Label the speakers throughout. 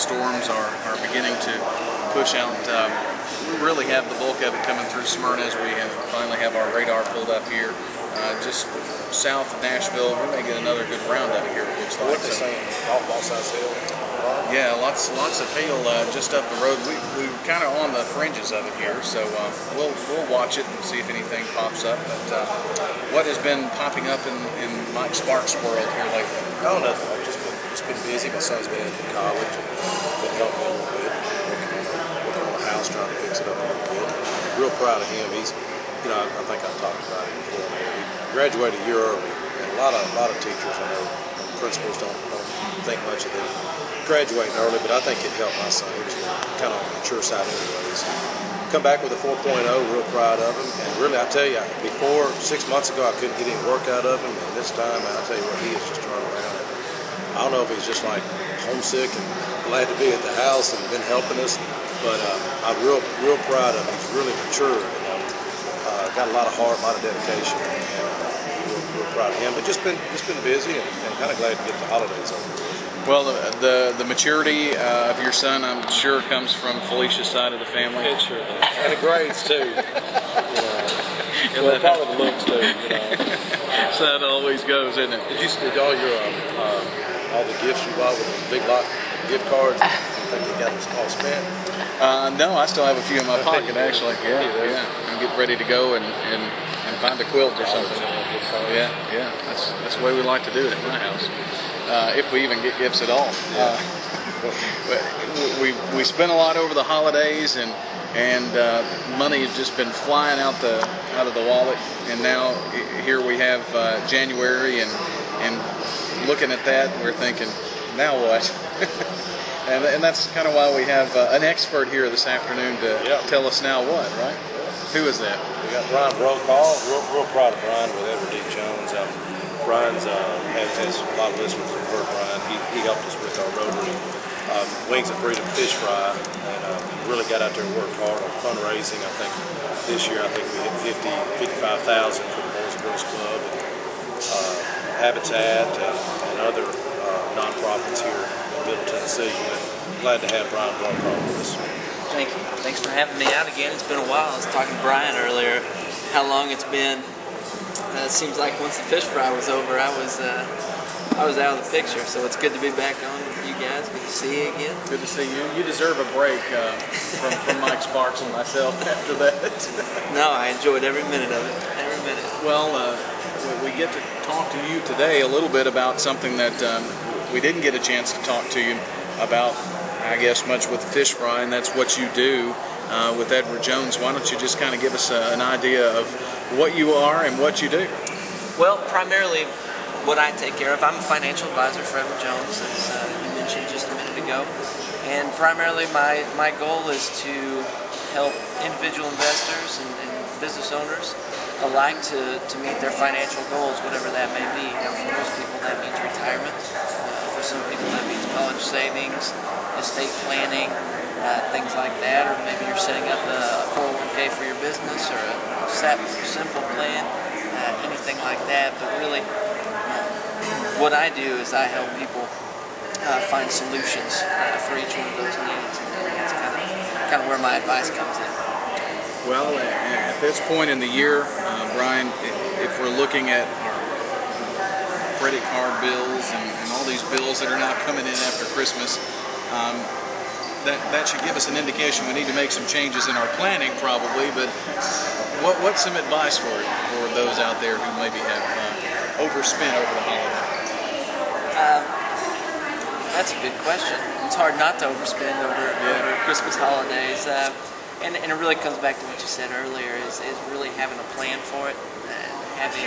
Speaker 1: storms are beginning to push out. We really have the bulk of it coming through Smyrna as we finally have our radar pulled up here. Just south of Nashville, we may get another good round of it here, it looks like.
Speaker 2: What are they saying? All size hail?
Speaker 1: Yeah, lots of hail just up the road. We're kind of on the fringes of it here, so we'll watch it and see if anything pops up. But what has been popping up in Mike Sparks' world here lately?
Speaker 2: Oh, nothing. I've just been busy. My son's been in college and been helping me a little bit, working on the house, trying to fix it up a little bit. Real proud of him. He's, you know, I think I've talked about it before. He graduated a year early, and a lot of teachers, I know, principals don't think much of them graduating early, but I think it helped my son. He was kind of on the mature side anyways. Come back with a 4.0, real proud of him. And really, I tell you, before 6 months ago, I couldn't get any work out of him, and this time, I tell you what, he has just turned around. And I don't know if he's just like homesick and glad to be at the house and been helping us, but I'm real proud of him. He's really matured, and got a lot of heart, a lot of dedication, and real proud of him. But just been busy and kind of glad to get the holidays over with.
Speaker 1: Well, the maturity of your son, I'm sure, comes from Felicia's side of the family.
Speaker 2: It sure does. And the grades, too. Well, probably the looks, too.
Speaker 1: So that always goes, isn't it?
Speaker 2: Did all your all the gifts you bought with those big lot gift cards, you think you got this all spent?
Speaker 1: No, I still have a few in my pocket, actually. Yeah. I'm getting ready to go and find a quilt or something. Yeah. That's the way we like to do it at my house. If we even get gifts at all. We spent a lot over the holidays, and money has just been flying out of the wallet. And now here we have January, and looking at that, we're thinking, now what? and that's kind of why we have an expert here this afternoon to tell us now what, right? Who is that?
Speaker 2: We got Brian Brokaw. Real proud of Brian with Edward D. Jones. Brian's has a lot of listeners have heard Brian. He helped us with our Rotary Wings of Freedom Fish Fry, and really got out there and worked hard on fundraising. I think this year we hit 55,000 for the Boys and Girls Club, and Habitat, and other nonprofits here in Middle Tennessee. But glad to have Brian Brokaw with us.
Speaker 3: Thank you. Thanks for having me out again. It's been a while. I was talking to Brian earlier how long it's been. It seems like once the fish fry was over, I was out of the picture. So it's good to be back on with you guys. Good to see you again.
Speaker 1: Good to see you. You deserve a break from Mike Sparks and myself after that.
Speaker 3: No, I enjoyed every minute of it. Every minute.
Speaker 1: Well, we get to talk to you today a little bit about something that we didn't get a chance to talk to you about, I guess, much with fish fry, and that's what you do with Edward Jones. Why don't you just kind of give us an idea of what you are and what you do?
Speaker 3: Well, primarily what I take care of, I'm a financial advisor for Edward Jones, as you mentioned just a minute ago. And primarily my goal is to help individual investors and business owners alike to meet their financial goals, whatever that may be. Now, for most people, that means retirement. For some people, that means college savings, estate planning, things like that, or maybe you're setting up a 401k for your business, or a simple plan, anything like that. But really, what I do is I help people find solutions for each one of those needs, and that's kind of where my advice comes in.
Speaker 1: Well, at this point in the year, Brian, if we're looking at our credit card bills and all these bills that are now coming in after Christmas, that should give us an indication we need to make some changes in our planning, probably. But what's some advice for those out there who maybe have overspent over the holiday?
Speaker 3: That's a good question. It's hard not to overspend over Christmas holidays. And it really comes back to what you said earlier, is really having a plan for it, having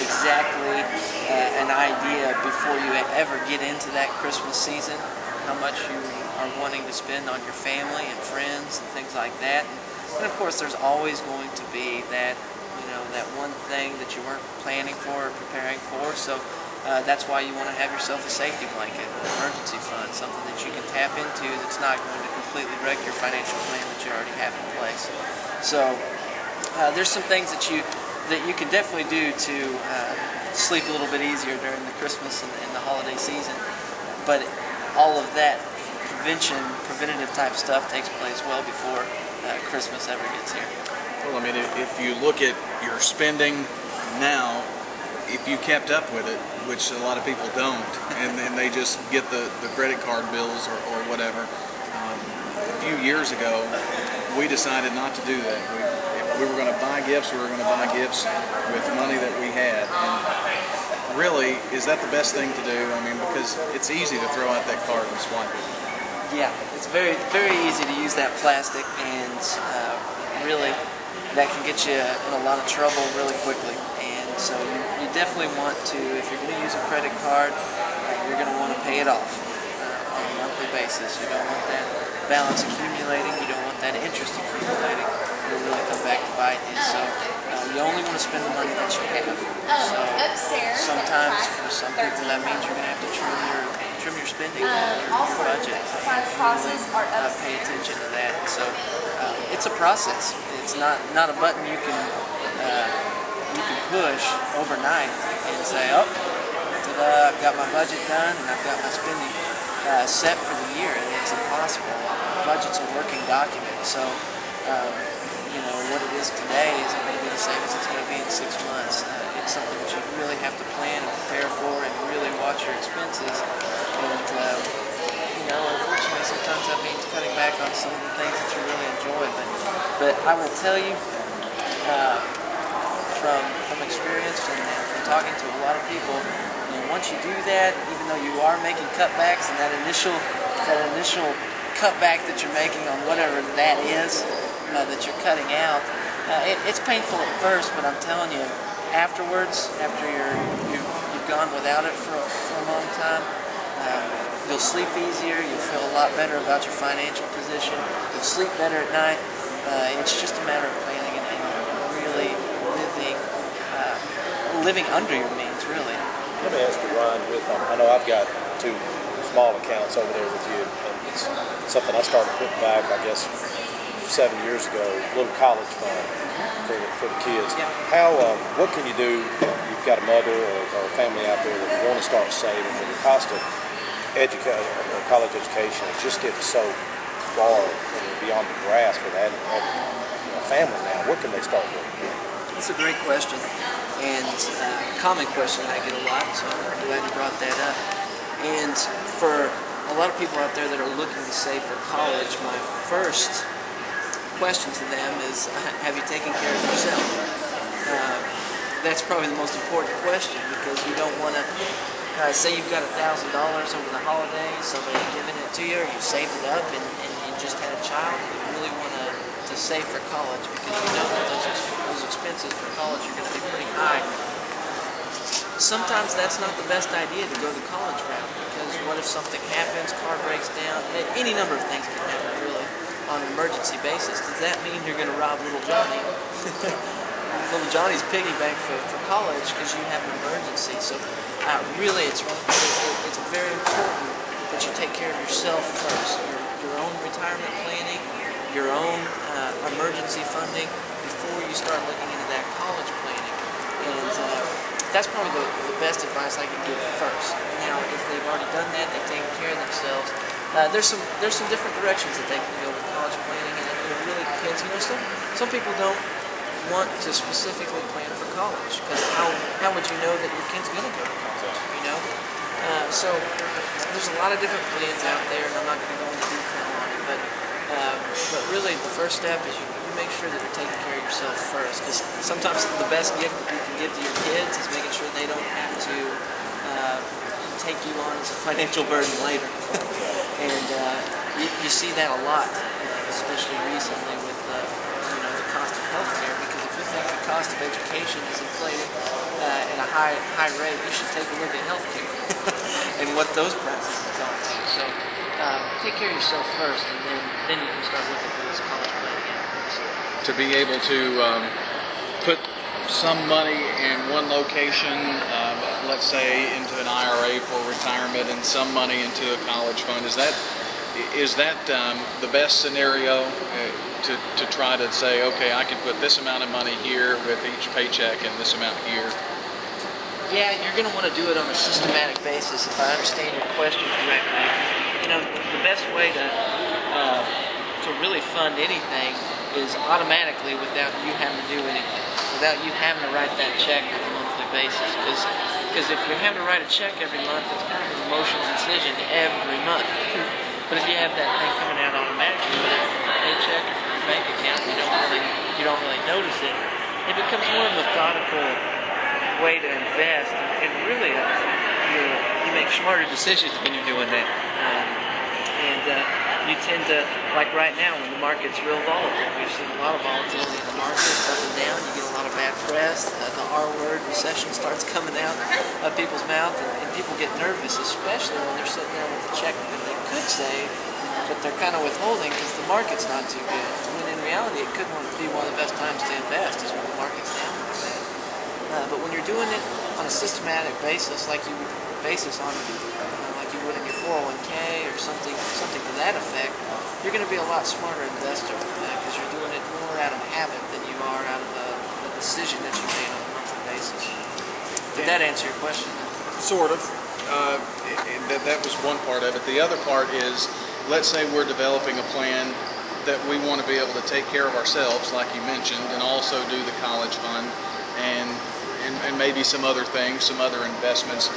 Speaker 3: exactly an idea before you ever get into that Christmas season, how much you are wanting to spend on your family and friends and things like that. And of course, there's always going to be that, that one thing that you weren't planning for or preparing for. So that's why you want to have yourself a safety blanket, an emergency fund, something that you can tap into that's not going to completely wreck your financial plan that you already have in place. So there's some things that you can definitely do to sleep a little bit easier during the Christmas and the holiday season. But all of that preventative type stuff takes place well before Christmas ever gets here.
Speaker 1: Well, I mean, if you look at your spending now, if you kept up with it, which a lot of people don't, and then they just get the credit card bills or whatever. A few years ago, we decided not to do that. If we were going to buy gifts, we were going to buy gifts with money that we had. And really, is that the best thing to do? I mean, because it's easy to throw out that card and swipe it.
Speaker 3: Yeah, it's very, very easy to use that plastic, and really, that can get you in a lot of trouble really quickly. And so you definitely want to, if you're going to use a credit card, you're going to want to pay it off on a monthly basis. You don't want that balance accumulating. You don't want that interest accumulating. It'll really come back to bite you. So you only want to spend the money that you have. So sometimes for some people that means you're going to have to trim your spending, your budget. Really pay attention to that. So it's a process. It's not a button you can push overnight and say, oh, ta-da, I've got my budget done and I've got my spending set for the year. And it's impossible. Budget's a working document. So you know what it is today isn't going to be the same as it's going to be in 6 months. It's something that you really have to plan and prepare for and really watch your expenses. And you know, unfortunately, sometimes that means cutting back on some of the things that you really enjoy. But I will tell you, from experience and from talking to a lot of people, you know, once you do that, even though you are making cutbacks, and that initial cutback that you're making on whatever that is that you're cutting out, it's painful at first. But I'm telling you, afterwards, after you've gone without it for a long time, you'll sleep easier, you'll feel a lot better about your financial position, you'll sleep better at night. It's just a matter of planning and really living under your means, really.
Speaker 2: Let me ask you, Ryan, I know I've got 2 small accounts over there with you, and it's something I started putting back, I guess, 7 years ago, a little college fund for the kids.
Speaker 3: Yeah.
Speaker 2: What can you do if you've got a mother or a family out there that want to start saving, but the cost of college education is just getting so far beyond the grasp of that family now? What can they start with?
Speaker 3: That's a great question, and a common question I get a lot, so I'm glad you brought that up. And for a lot of people out there that are looking to save for college, my first question to them is, have you taken care of yourself? That's probably the most important question, because you don't want to say you've got $1,000 over the holidays, somebody giving it to you, or you saved it up and you just had a child. You really want to save for college, because you know that those expenses for college are going to be pretty high. Sometimes that's not the best idea to go the college route, because what if something happens, car breaks down, any number of things can happen really on an emergency basis. Does that mean you're going to rob little Johnny? Little Johnny's piggy bank for college because you have an emergency. So really it's very important that you take care of yourself first, your own retirement planning, your own emergency funding before you start looking into that college planning. And that's probably the best advice I can give first. Now, if they've already done that, they've taken care of themselves, there's some different directions that they can go with college planning, and it really depends. You know, some people don't want to specifically plan for college, because how would you know that your kid's going to go to college? You know, so there's a lot of different plans out there, and I'm not going to go into detail on it, but really the first step is you make sure that you're taking care of yourself first, because sometimes the best gift that you can give to your kids is making sure they don't have to take you on as a financial burden later. And you see that a lot, especially recently with the cost of healthcare, because if you think the cost of education is inflated at a high rate, you should take a look at healthcare and what those prices have gone to. So take care of yourself first, and then you can start looking at those college planning efforts.
Speaker 1: To be able to put some money in one location, let's say into an IRA for retirement, and some money into a college fund, is that the best scenario to try to say, okay, I can put this amount of money here with each paycheck and this amount here?
Speaker 3: Yeah, you're going to want to do it on a systematic basis. If I understand your question correctly, you know, the best way to really fund anything is automatically without you having to do anything, without you having to write that check on a monthly basis. Because if you're having to write a check every month, it's kind of an emotional decision every month. But if you have that thing coming out automatically, whether it's a paycheck or from your bank account, you don't really notice it. It becomes more methodical way to invest, and really you make smarter decisions when you're doing that. You tend to, like right now when the market's real volatile, we've seen a lot of volatility in the market, up and down. You get a lot of bad press. The R word, recession, starts coming out of people's mouth, and people get nervous, especially when they're sitting there with a check that they could save, but they're kind of withholding because the market's not too good. When in reality, it could be one of the best times to invest is when the market's down. But when you're doing it on a systematic basis, like you would like you would in your 401k or something to that effect, you're going to be a lot smarter investor because you're doing it more out of habit than you are out of a decision that you made on a monthly basis. Did that answer your question?
Speaker 1: Sort of. That was one part of it. The other part is, let's say we're developing a plan that we want to be able to take care of ourselves, like you mentioned, and also do the college fund and maybe some other things, some other investments.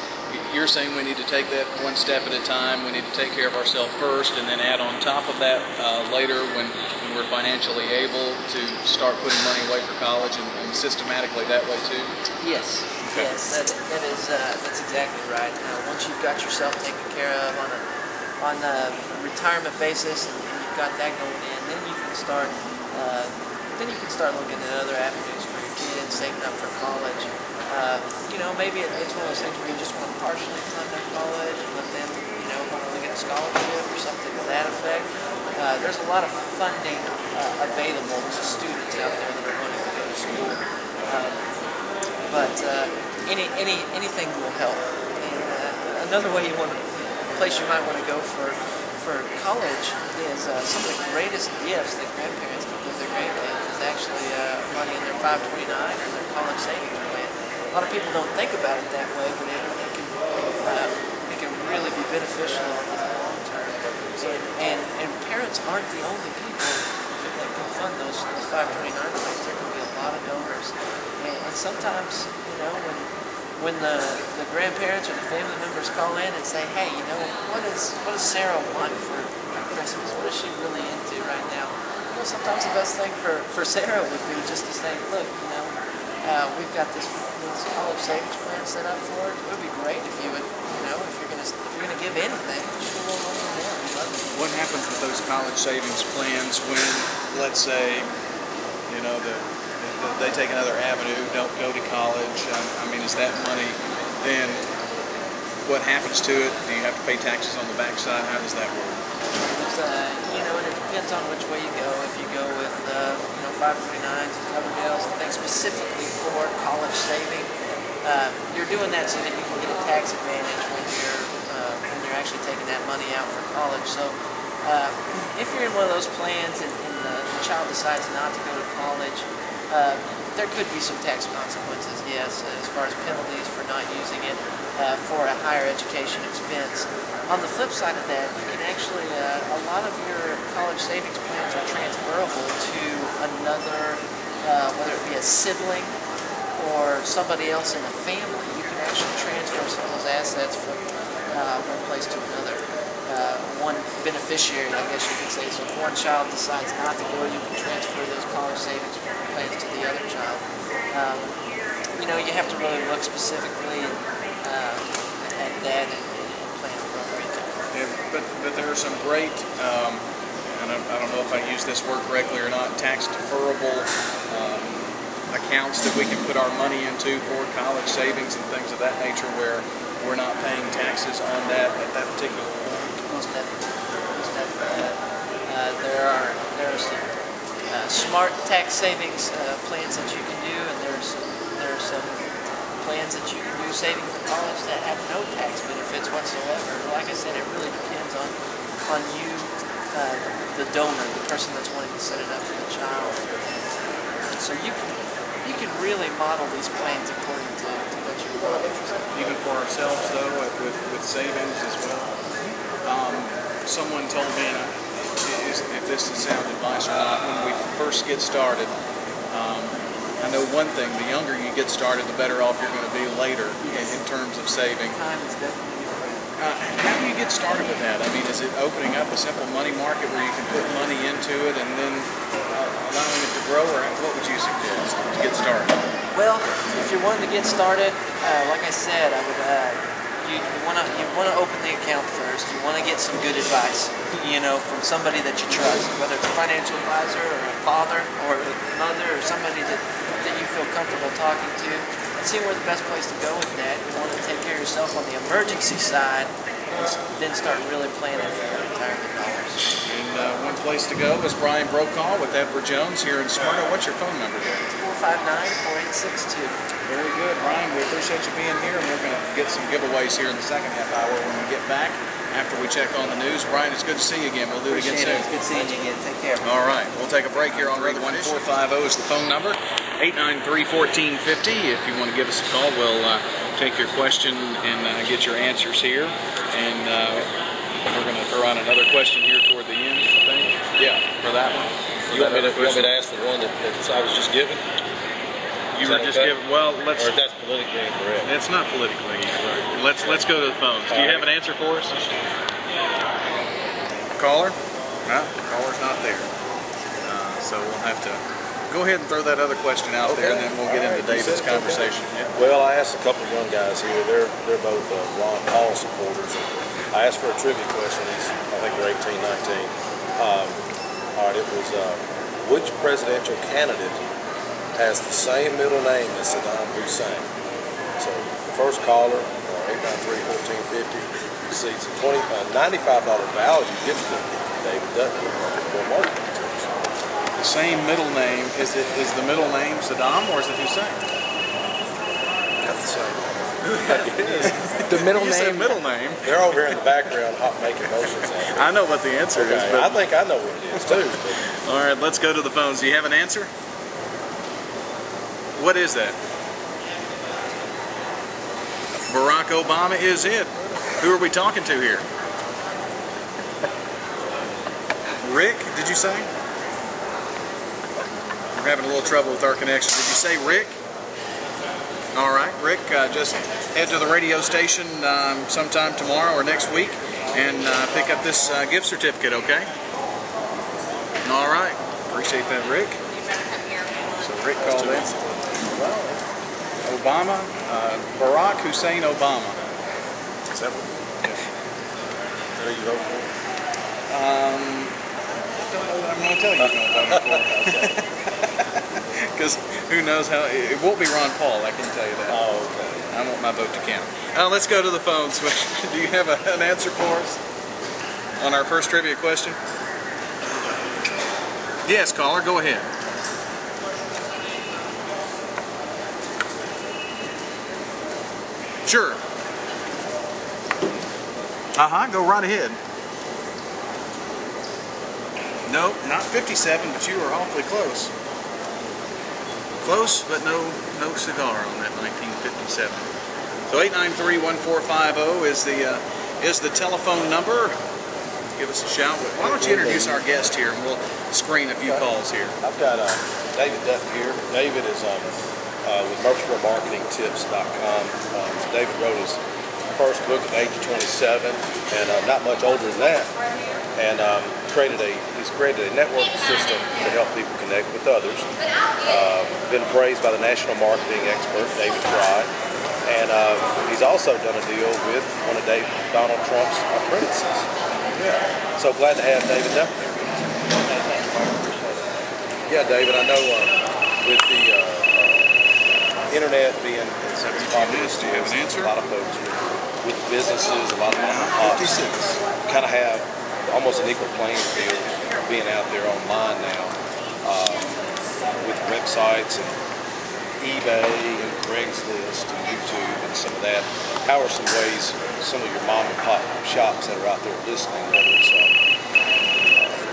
Speaker 1: You're saying we need to take that one step at a time. We need to take care of ourselves first, and then add on top of that later when we're financially able to start putting money away for college, and systematically that way too.
Speaker 3: Yes. Okay. Yes, that's exactly right. Once you've got yourself taken care of on a retirement basis, and you've got that going in, then you can start looking at other avenues for your kids, saving up for college. Maybe it's one of those things where you just want to partially fund their college and let them, hopefully get a scholarship or something to that effect. There's a lot of funding available to students out there that are wanting to go to school. But anything will help. And another place you might want to go for college is some of the greatest gifts that grandparents can give their grandkids is actually money in their 529 or their college savings plan. A lot of people don't think about it that way, but it can really be beneficial in the long term. And parents aren't the only people that can fund those 529 plans. There can be a lot of donors, and sometimes when the grandparents or the family members call in and say, hey, what does Sarah want for Christmas? What is she really into right now? Well, sometimes the best thing for Sarah would be just to say, look, we've got this college savings plan set up for it. It would be great if you would, if you're gonna give anything, just a little money more. We love it.
Speaker 1: What happens with those college savings plans when, let's say, they take another avenue, don't go to college? Is that money then? What happens to it? Do you have to pay taxes on the backside? How does that work?
Speaker 3: And it depends on which way you go. If you go with 529s and Coverdales and things specifically for college saving, you're doing that so that you can get a tax advantage when you're actually taking that money out for college. So if you're in one of those plans and the child decides not to go to college, there could be some tax consequences, yes, as far as penalties for not using it for a higher education expense. On the flip side of that, you can actually, a lot of your college savings plans are transferable to another, whether it be a sibling or somebody else in the family. You can actually transfer some of those assets from one place to another. One beneficiary, I guess you could say. So if one child decides not to go, you can transfer those college savings plans to the other child. You have to really look specifically at that and plan appropriately.
Speaker 1: Yeah, but there are some great, and I don't know if I use this word correctly or not, tax deferrable accounts that we can put our money into for college savings and things of that nature, where we're not paying taxes on that at that particular point.
Speaker 3: Most definitely. There are some smart tax savings plans that you can do, and there are some plans that you can do saving for college that have no tax benefits whatsoever. Like I said, it really depends on you, the donor, the person that's wanting to set it up for the child. So you can really model these plans according to what you want.
Speaker 1: Even for ourselves, though, with savings as well. someone told me, and if this is sound advice or not, when we first get started, I know one thing: the younger you get started, the better off you're going to be later in terms of saving.
Speaker 3: Time is definitely
Speaker 1: How do you get started with that? I mean, is it opening up a simple money market where you can put money into it and then allowing it to grow, or what would you suggest to get started?
Speaker 3: well. If you're wanting to get started, like I said, I would. You want to open the account first. You want to get some good advice, from somebody that you trust, whether it's a financial advisor or a father or a mother or somebody that you feel comfortable talking to. See where the best place to go with that. You want to take care of yourself on the emergency side, then start really planning for your retirement dollars.
Speaker 1: And one place to go is Brian Brokaw with Edward Jones here in Smyrna. What's your phone number there?
Speaker 3: 459-4862.
Speaker 1: Very good, Brian. We appreciate you being here, and we're going to get some giveaways here in the second half hour when we get back after we check on the news. Brian, it's good to see you again. We'll do it again soon.
Speaker 3: It's good seeing you again. Take care.
Speaker 1: All right. We'll take a break here on Rutherford. 1450 is the phone number. 893-1450. If you want to give us a call, we'll take your question and get your answers here. And we're going to throw out another question here toward the end, I think. Yeah, for that one.
Speaker 2: You want me to ask the one that I was just given?
Speaker 1: You were just giving. Well, let's.
Speaker 2: Or that's politically incorrect.
Speaker 1: It's not politically incorrect. Let's go to the phones. Do you have an answer for us? Caller? No, caller's not there. So we'll have to go ahead and throw that other question out there, and then we'll get into David's conversation. Yeah.
Speaker 2: Well, I asked a couple of young guys here. They're both Ron Paul supporters. I asked for a trivia question. I think they're 18, 19. All right, it was which presidential candidate has the same middle name as Saddam Hussein? So the first caller, 893-1450, receives a $95 value gift certificate from David Dutton for marketing tips.
Speaker 1: The same middle name, is the middle name Saddam or is it Hussein?
Speaker 2: That's the same.
Speaker 3: The middle
Speaker 1: You said
Speaker 3: name.
Speaker 1: middle name.
Speaker 2: They're over here in the background making motions.
Speaker 1: I know what the answer is.
Speaker 2: Okay,
Speaker 1: But
Speaker 2: I think I know what it is too. But
Speaker 1: all right, let's go to the phones. Do you have an answer? What is that? Barack Obama is it. Who are we talking to here? Rick, did you say? We're having a little trouble with our connection. Did you say Rick? All right, Rick, just head to the radio station sometime tomorrow or next week and pick up this gift certificate, okay? All right, appreciate that, Rick. So Rick called in. Obama, Barack Hussein Obama.
Speaker 2: is that what? Who you vote for?
Speaker 1: I don't know that I'm going to tell you who I'm voting for. Because who knows how, it won't be Ron Paul, I can tell you that.
Speaker 2: Oh, okay.
Speaker 1: I want my vote to count. Let's go to the phones. Do you have an answer for us on our first trivia question? Yes, caller, go ahead. Sure. Go right ahead. No, not 57, but you were awfully close. Close, but no cigar on that 1957. So 893-1450 is the telephone number. Give us a shout. Why don't you introduce our guest here, and we'll screen a few calls here.
Speaker 2: I've got David Dutton here. David is with merchantmarketingtips.com. David wrote his first book at the age of 27, and not much older than that. And he's created a network system to help people connect with others. Been praised by the national marketing expert David Fry, and he's also done a deal with one of Donald Trump's apprentices. Yeah. So glad to have David Dutton here. Yeah, David, I know with the internet being popular,
Speaker 1: do you have an answer?
Speaker 2: A lot of folks with businesses, a lot of pops kind of have almost an equal playing field being out there online now with websites and eBay and Craigslist and YouTube and some of that. How are some ways some of your mom and pop shops that are out there listening, whether it's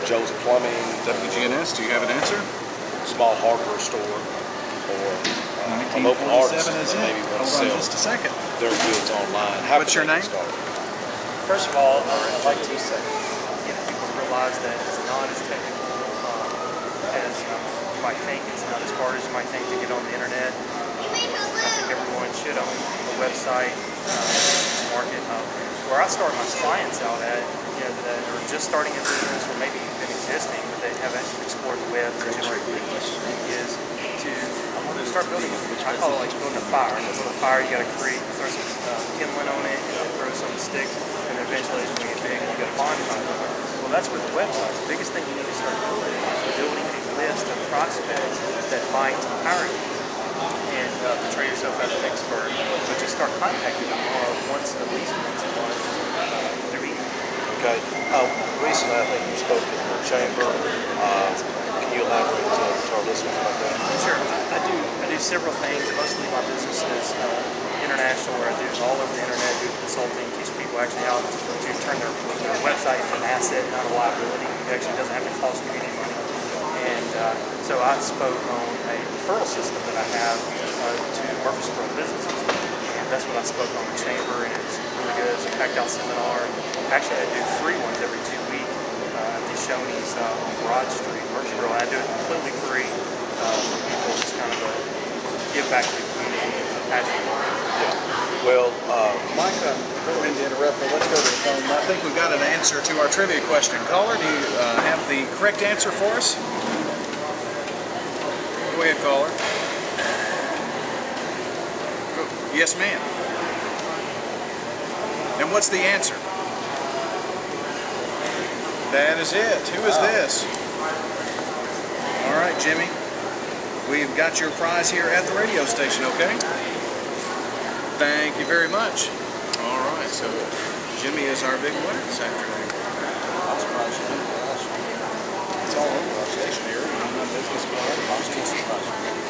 Speaker 2: Joe's Plumbing,
Speaker 1: WGNS, do you have an answer?
Speaker 2: small hardware store, or a local artist that maybe want to sell
Speaker 1: just a second.
Speaker 2: their goods online? How
Speaker 1: What's your name?
Speaker 3: First of all, I'd like to say
Speaker 4: realize that it's not as technical as you might think. It's not as hard as you might think to get on the internet. I think everyone should own a website to market. Where I start my clients out at, that are just starting a business or maybe been existing, but they haven't explored the web to generate leads, is to start building. I call it like building a fire. To build a fire, you got to throw some kindling on it, throw some sticks, and then eventually, as you get big, you got a bonfire. Well, that's with the website. The biggest thing you need to start doing is building a list of prospects that might hire you. And portray yourself as an expert, but just start contacting them at least once a month through email.
Speaker 2: Okay. Recently, I think you spoke at the chamber. Can you elaborate to our listeners about that?
Speaker 4: Sure. I do several things. Mostly my business is international, where I do all over the internet, do consulting, teach people actually how to turn their website into an asset, not a liability. It actually doesn't have to cost you any money. And so I spoke on a referral system that I have to Murfreesboro businesses. And that's what I spoke on the chamber, and it was really good. It's a packed out seminar. Actually, I do free ones every 2 weeks at the Shoney's on Broad Street, Murfreesboro. I do it completely free for people, just kind of give back to the community and passion.
Speaker 2: Yeah. Well,
Speaker 1: Mike, I don't mean to interrupt, but let's go to the phone. I think we've got an answer to our trivia question. Caller, do you have the correct answer for us? Go ahead, caller. Yes, ma'am. And what's the answer? That is it. Who is this? All right, Jimmy. We've got your prize here at the radio station, okay? Thank you very much. All right, so Jimmy is our big winner this afternoon.
Speaker 2: I'm surprised you didn't ask.
Speaker 1: It's all over our station here. My business card.
Speaker 2: I'm still surprised you didn't.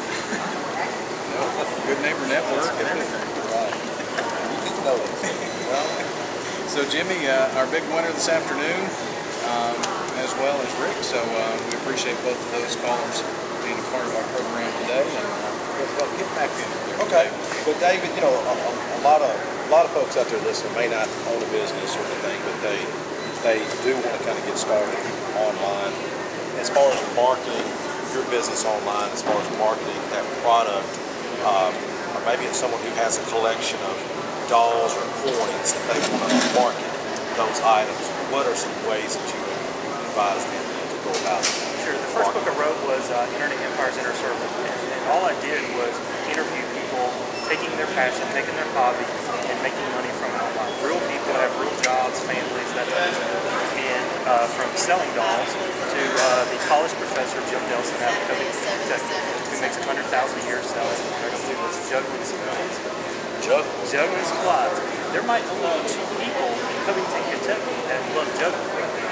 Speaker 1: Good Neighbor Network and everything.
Speaker 2: Right. You didn't know this.
Speaker 1: Well, so Jimmy, our big winner this afternoon, as well as Rick. So we appreciate both of those callers being a part of our program today. And
Speaker 2: Well, get back in there. Okay. But David, a lot of folks out there listening may not own a business or anything, but they do want to kind of get started online. As far as marketing your business online, as far as marketing that product, or maybe it's someone who has a collection of dolls or coins that they want to market those items. What are some ways that you would advise them to go about it?
Speaker 4: Sure. The first book I wrote was Internet Empire's Inner Circle, and all I did was interview people taking their passion, taking their hobby, and making money from it online. Real people that have real jobs, families, that type of stuff. And from selling dolls to the college professor Jim Nelson out of Covington, Kentucky, who makes $100,000 a year selling. Who was juggling supplies. Juggling supplies. There might only be 2 people in Covington, Kentucky that love juggling,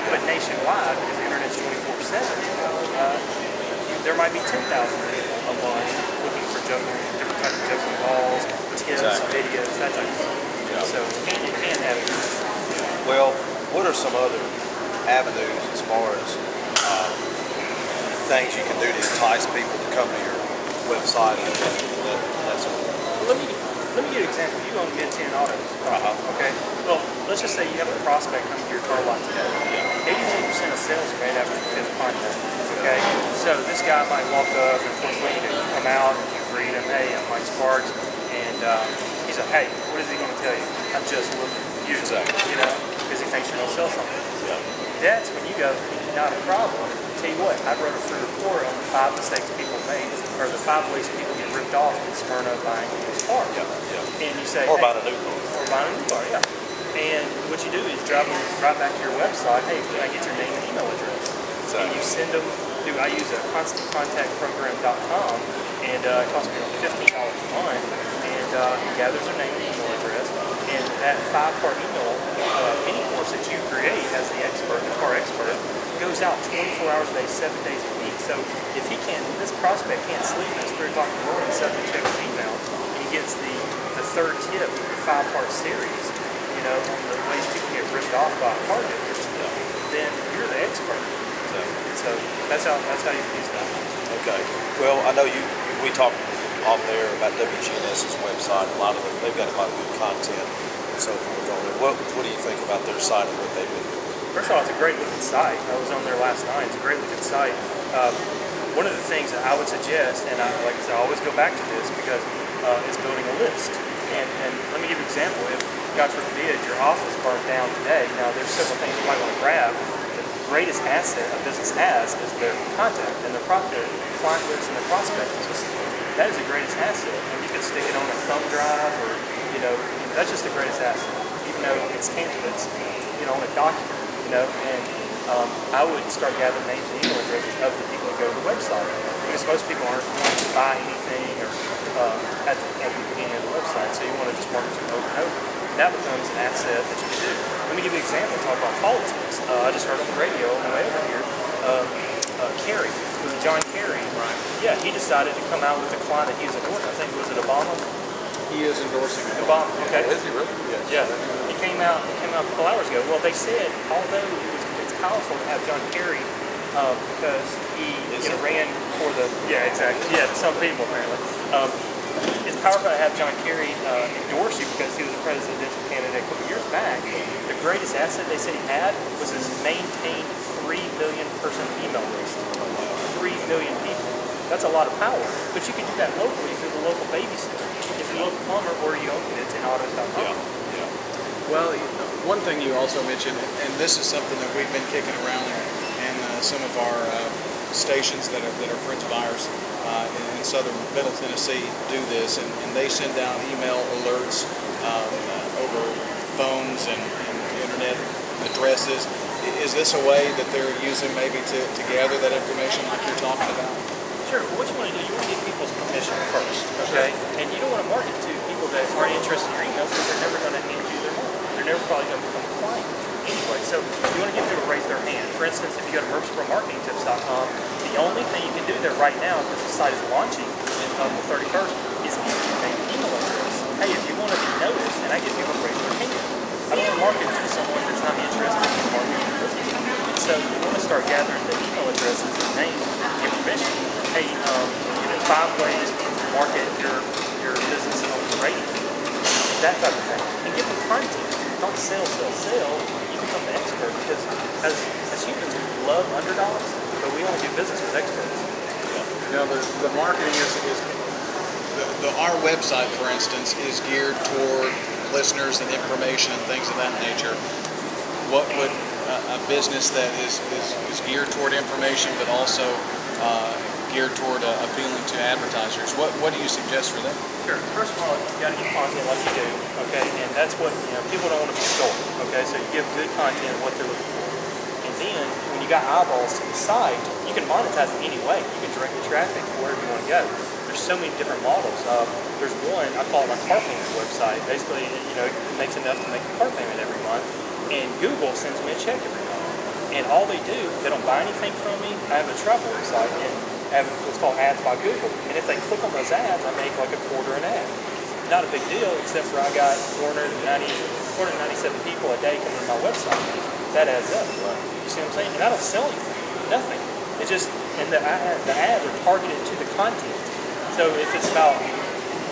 Speaker 4: but nationwide, because the internet's 24/7, there might be 10,000 people a month looking for juggling, different types of juggling balls, tips, videos, that type of stuff.
Speaker 2: Yeah.
Speaker 4: So you can have it.
Speaker 2: Well, what are some other avenues as far as things you can do to entice people to come to your website and that sort of thing?
Speaker 4: Let me give you an example. You own mid-10 autos. Okay. Well, let's just say you have a prospect coming to your car lot today. 89% of sales are made after the 5th contact. Okay. So this guy might walk up, and of course, when you come out, you greet him. Hey, I'm Mike Sparks, and he's like, hey, what is he going to tell you? I'm just looking for you.
Speaker 2: Exactly.
Speaker 4: Because he thinks you're going to sell something.
Speaker 2: Yeah.
Speaker 4: That's when you go, not a problem. Tell you what, I wrote a free report on the 5 mistakes people make, or the 5 ways people get ripped off in Smyrna buying a used car.
Speaker 2: Yeah, yeah.
Speaker 4: And you say,
Speaker 2: Or
Speaker 4: hey,
Speaker 2: buying a new car.
Speaker 4: Or buying a new car, yeah. And what you do is drive back to your website, hey, can I get your name and email address?
Speaker 2: Exactly.
Speaker 4: And you send them, I use a constantcontactprogram.com, and it costs me $15 a month, and it gathers their name and email address, and that 5-part email, any course that you create as the expert, the car expert, goes out 24 hours a day, 7 days a week. So if this prospect can't sleep and it's 3 o'clock in the morning, suddenly checks his email, and he gets the 3rd tip of the 5-part series, on the ways people get ripped off by car dealers, then you're the expert. So that's how you use that.
Speaker 2: Okay. Well, I know we talked off there about WGNS's website. They've got a lot of good content and so forth on there. What do you think about their site and what they've been doing?
Speaker 4: First of all, it's a great looking site. I was on there last night. It's a great looking site. One of the things that I would suggest, and like I said, I always go back to this because it's building a list. And let me give you an example. If, God forbid, your office burned down today, now there's several things you might want to grab. The greatest asset a business has is their contact and their client list and their prospect list. That is the greatest asset. And you can stick it on a thumb drive or, that's just the greatest asset. Even though it's tangible, it's, on a document, and I would start gathering names and email addresses of the people who go to the website. Because most people aren't going to buy anything or at the beginning of the website, so you want to just market to them over and over. That becomes an asset that you can do. Let me give you an example. Talk about politics. I just heard on the radio on the way over here, Kerry, was it John Kerry?
Speaker 1: Right.
Speaker 4: Yeah, he decided to come out with a client that he was endorsing. I think, was it Obama?
Speaker 1: He is endorsing it.
Speaker 4: Obama, okay.
Speaker 2: Is he really?
Speaker 4: Yeah. He came out a couple hours ago. Well, they said, although it's powerful to have John Kerry because he ran for the, yeah, exactly. Yeah, to some people apparently. It's powerful to have John Kerry endorse you because he was a presidential candidate a couple years back. The greatest asset they said he had was his maintained 3 million person email list. 3 million people. That's a lot of power. But you can do that locally through the local babysitter. If you're a local plumber or you own it, it's in autos.com.
Speaker 1: Yeah. Well, one thing you also mentioned, and this is something that we've been kicking around in some of our stations that are friends of ours in southern Middle Tennessee do this, and they send out email alerts over phones and internet addresses. Is this a way that they're using maybe to gather that information like you're talking about?
Speaker 4: Sure, but what you want to do, you want to get people's permission first, okay? And you don't want to market to people that aren't interested in your emails because they're never going to hand you their money. They're never probably going to become a client anyway. So you want to get people to raise their hand. For instance, if you go to MerchProMarketingTips.com, the only thing you can do there right now, because the site is launching on the 31st, is enter your name and email address. Hey, if you want to be noticed, and I get people to raise their hand. I don't want to market to someone that's not interested in marketing your business. And so you want to start gathering the email addresses and names and get permission. Hey, 5 ways to market your business on the radio. That type of thing. And give them content. Don't sell. You become the expert because as humans, we love underdogs, but we only do business with experts.
Speaker 1: Now, the marketing is our website, for instance, is geared toward listeners and information and things of that nature. What would a business that is geared toward information but also geared toward appealing to advertisers, what do you suggest for them?
Speaker 4: Sure. First of all, you got to get content like you do, okay? And that's what, people don't want to be sold, okay? So you give good content what they're looking for. And then, when you got eyeballs to the site, you can monetize it any way. You can direct the traffic to wherever you want to go. There's so many different models. There's one, I call it my car payment website. Basically, it makes enough to make a car payment every month. And Google sends me a check every month. And all they do, they don't buy anything from me. I have a travel website and have what's called ads by Google. And if they click on those ads, I make like $0.25 an ad. Not a big deal, except for I got 497 people a day coming to my website. That adds up. You see what I'm saying? And I don't sell anything. Nothing. It's just, and the ads are targeted to the content. So if it's about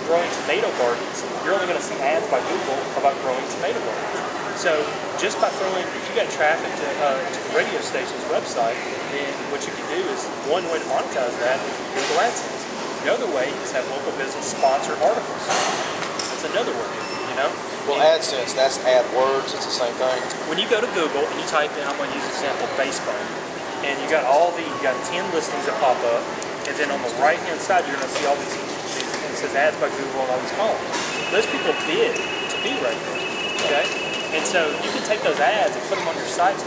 Speaker 4: growing tomato gardens, you're only going to see ads by Google about growing tomato gardens. So just by throwing, if you got traffic to the radio station's website, then what you can do is, one way to monetize that is Google AdSense. Another way is have local business sponsor articles. That's another way,
Speaker 2: Well, AdSense, that's AdWords, it's the same thing.
Speaker 4: When you go to Google and you type in, I'm going to use example baseball, and you got 10 listings that pop up, and then on the right-hand side, you're going to see all these it says ads by Google and all these columns. Those people bid to be radio, okay? And so you can take those ads and put them on your sites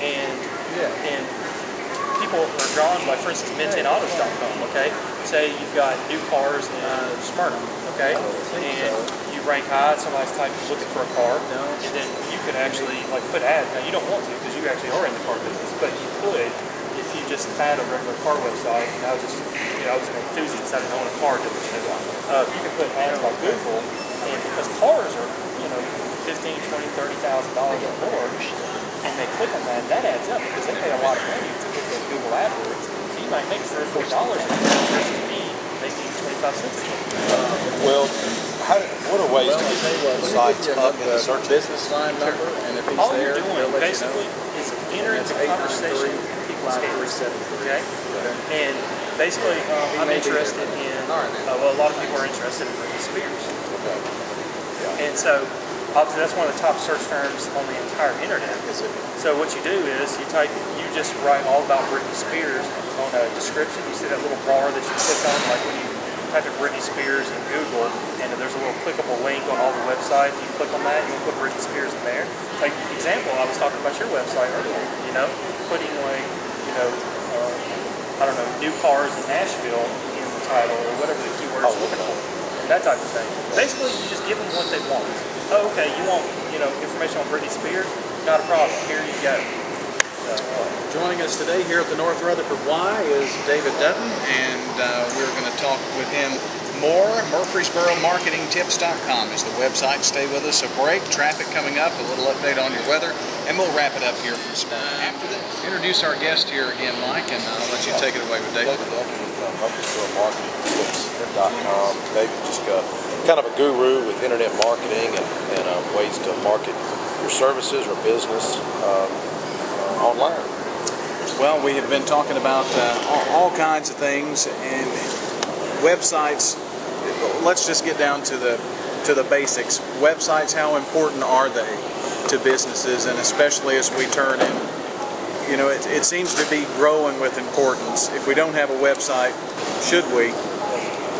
Speaker 4: and people are drawn by, for instance, mint10autos.com, okay? Say you've got new cars in Smyrna, okay? And you rank high, somebody's looking for a car, and then you could actually put ads. Now you don't want to because you actually are in the car business, but you could if you just had a regular car website. And I was an enthusiast. I didn't own a car. You can put ads by Google, and because cars are $15,000, $20,000, $30,000 or more, and they click on that adds up because they pay a lot of money to get those Google AdWords. So you might make $3 or $4 versus me making $25 75 cents a click.
Speaker 2: Well, what are ways to get sites up in the search
Speaker 1: business line number, and if he's
Speaker 4: All
Speaker 1: there,
Speaker 4: you're
Speaker 1: they'll
Speaker 4: doing
Speaker 1: let
Speaker 4: basically is entering the conversation with people's hands. Okay? And basically, I'm interested in, well, a lot of people are interested in Britney Spears.
Speaker 2: Okay. Yeah.
Speaker 4: And so, obviously, that's one of the top search terms on the entire internet.
Speaker 2: Is it?
Speaker 4: So what you do is you just write all about Britney Spears on a description. You see that little bar that you click on, like when you type in Britney Spears in Google, and there's a little clickable link on all the websites. You click on that, you can put Britney Spears in there. Like example, I was talking about your website earlier. You know, putting like, you know, I don't know, new cars in Nashville in the title or whatever the keywords you're looking for, that type of thing. Basically, you just give them what they want. Oh, okay, you want, you know, information on Britney Spears? Not a problem. Here you go.
Speaker 1: Joining us today here at the North Rutherford Y is David Dutton, and we're going to talk with him more. MurfreesboroMarketingTips.com is the website. Stay with us. A break, traffic coming up, a little update on your weather, and we'll wrap it up here from after that. Introduce our guest here again, Mike, and I'll let you take it away with David.
Speaker 2: David Dutton with MurfreesboroMarketingTips.com. David just got kind of a guru with internet marketing and ways to market your services or business online.
Speaker 1: Well, we have been talking about all kinds of things and websites. Let's just get down to the basics. Websites, how important are they to businesses, and especially as we turn in? You know, it seems to be growing with importance. If we don't have a website, should we?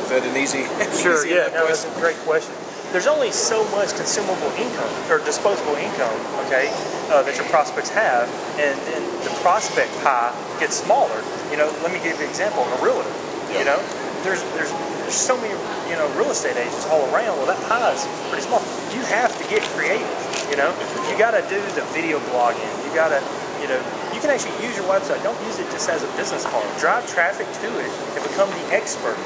Speaker 1: Is that an easy?
Speaker 4: Sure. Yeah. No, that's a great question. There's only so much consumable income or disposable income, okay, that your prospects have, and the prospect pie gets smaller. You know, let me give you an example. A realtor.
Speaker 2: Yeah.
Speaker 4: You know, there's so many, you know, real estate agents all around. Well, that pie is pretty small. You have to get creative. You know, you got to do the video blogging. You got to, you know, you can actually use your website. Don't use it just as a business card. Drive traffic to it and become the expert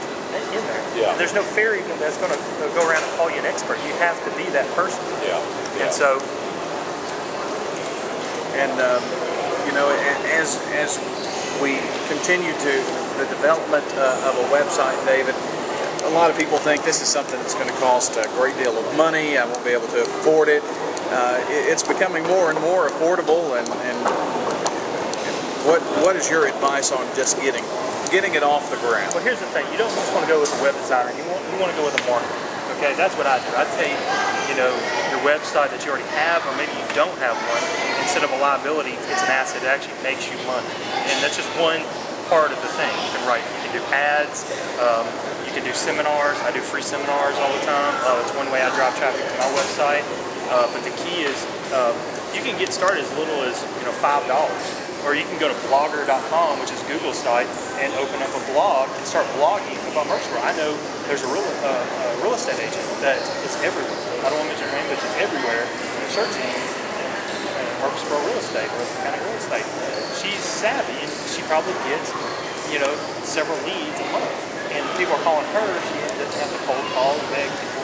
Speaker 4: in there.
Speaker 2: Yeah.
Speaker 4: There's no fairy that's going to go around and call you an expert. You have to be that person.
Speaker 2: Yeah.
Speaker 4: And so,
Speaker 1: you know, as we continue to the development of a website, David, a lot of people think this is something that's going to cost a great deal of money. I won't be able to afford it. It's becoming more and more affordable. And what is your advice on just getting it off the ground?
Speaker 4: well, here's the thing. You don't just want to go with a web designer. You want to go with a marketer. Okay, that's what I do. I take, you know, your website that you already have, or maybe you don't have one. Instead of a liability, it's an asset that actually makes you money. And that's just one part of the thing. You can do ads. You can do seminars. I do free seminars all the time. It's one way I drive traffic to my website. But the key is you can get started as little as, you know, $5. Or you can go to blogger.com, which is Google's site, and open up a blog and start blogging about Murfreesboro. I know there's a real estate agent that is everywhere. I don't want to mention her name, but she's everywhere. And the search engine, Murfreesboro real estate, Rutherford County real estate. She's savvy, and she probably gets, you know, several leads a month. And people are calling her. She doesn't have to cold call and beg people.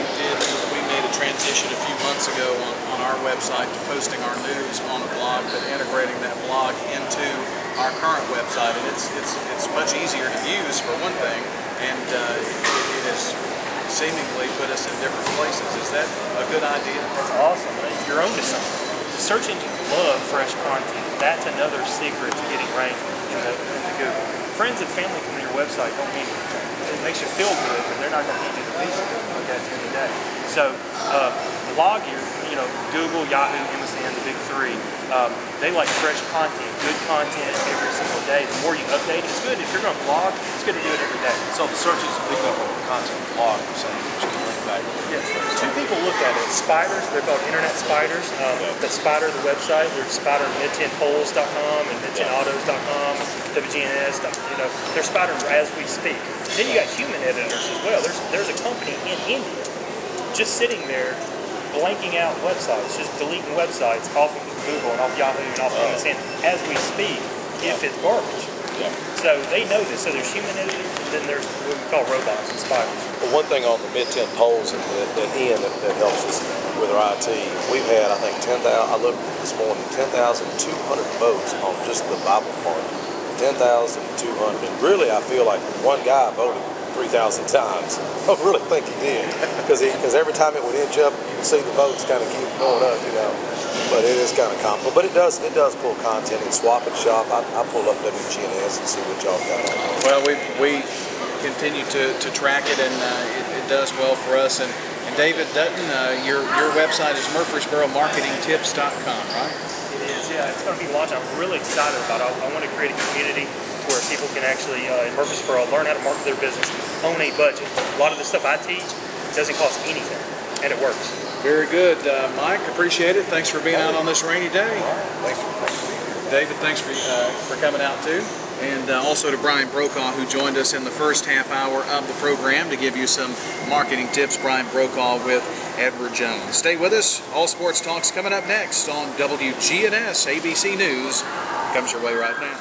Speaker 1: We made a transition a few months ago on our website to posting our news on a blog, but integrating that blog into our current website, and it's much easier to use for one thing, and it has seemingly put us in different places. Is that a good idea?
Speaker 4: That's awesome. You're onto something. The search engines love fresh content. That's another secret to getting ranked in the Google. Friends and family come to your website don't mean anything. It makes you feel good, but they're not going to need you to be good at the end of the day. So, blog, you know, Google, Yahoo, MSN, the big three, they like fresh content, good content every single day. The more you update, it's good. If you're going to blog, it's good to do it every day.
Speaker 2: So the search is big up on content blog, so which can link back.
Speaker 4: Yes. Two people look at it. Spiders, they're called internet spiders. That spider the website. There's spider mid10polls.com and mid10autos.com, WGNS. You know, they're spiders as we speak. Then you got human editors as well. There's a company in India just sitting there blanking out websites, just deleting websites off of Google and off Yahoo and off MSN as we speak if it's garbage.
Speaker 2: Yeah.
Speaker 4: So they know this. So there's human editors, and then there's what we call robots and spiders.
Speaker 2: Well, one thing on the mid-10 polls that Ian that helps us with our IT, we've had, I think, 10,000. I looked this morning, 10,200 votes on just the Bible part. 10,200. And really, I feel like one guy voted 3,000 times. I really think he did, because every time it would inch up, you would see the votes kind of keep going up, you know. But it is kind of comical. But it does pull content and swap and shop. I pull up WGNS and see what y'all got on.
Speaker 1: Well, we continue to track it, and it does well for us. And David Dutton, your website is murfreesboromarketingtips.com, right?
Speaker 4: It is, yeah. It's going to be launched. I'm really excited about it. I want to create a community where people can actually, in Murfreesboro, learn how to market their business on a budget. A lot of the stuff I teach doesn't cost anything, and it works.
Speaker 1: Very good. Mike, appreciate it. Thanks for being out on this rainy day.
Speaker 2: Thanks for being.
Speaker 1: David, thanks for coming out too. And also to Brian Brokaw, who joined us in the first half hour of the program to give you some marketing tips. Brian Brokaw with Edward Jones. Stay with us. All Sports Talk's coming up next on WGNS ABC News. Comes your way right now.